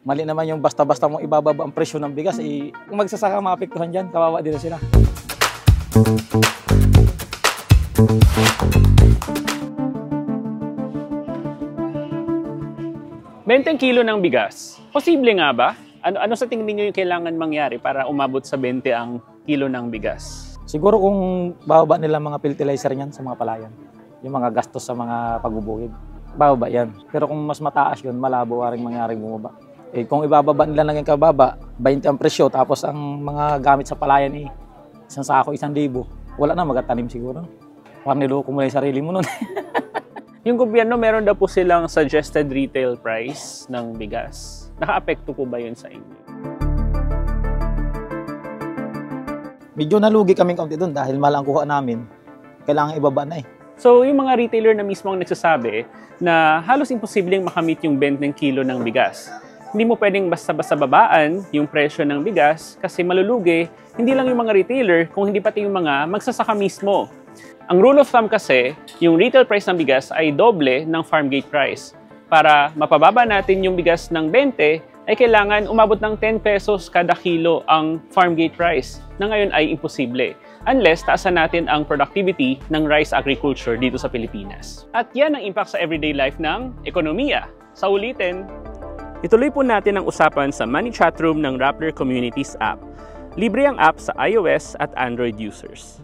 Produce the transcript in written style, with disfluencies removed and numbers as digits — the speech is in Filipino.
Mali naman yung basta-basta mong ibababa ang presyo ng bigas. Kung magsasaka maapektuhan dyan, kawawa din sila. 20 kilo ng bigas. Posible nga ba? Ano sa tingin niyo yung kailangan mangyari para umabot sa 20 ang kilo ng bigas? Siguro kung bababa nila mga fertilizer niyan sa mga palayan, yung mga gastos sa mga pagbubukid, bababa yan. Pero kung mas mataas yun, malabo waring mangyari bumaba. Kung ibababa nila lang yung kababa, 20 ang presyo, tapos ang mga gamit sa palayan isang sako, 1,000, wala na magatanim siguro. Parang niloko mo na yung sarili mo nun. Yung gobyerno, meron daw po silang suggested retail price ng bigas. Naka-apekto po ba yun sa inyo? Medyo nalugi kaming kaunti doon dahil mahal ang kuha namin. Kailangan ibaba na So, yung mga retailer na mismo ang nagsasabi na halos imposibleng makamit yung 20 kilo ng bigas. Hindi mo pwedeng basta-basta babaan yung presyo ng bigas kasi malulugi hindi lang yung mga retailer kung hindi pati yung mga magsasaka mismo. Ang rule of thumb kasi, yung retail price ng bigas ay doble ng farm gate price. Para mapababa natin yung bigas ng 20, ay kailangan umabot ng 10 pesos kada kilo ang farm gate price, na ngayon ay imposible. Unless taasan natin ang productivity ng rice agriculture dito sa Pilipinas. At yan ang impact sa everyday life ng ekonomiya. Sa ulitin, ituloy po natin ang usapan sa Money Chat Room ng Rappler Communities app. Libre ang app sa iOS at Android users.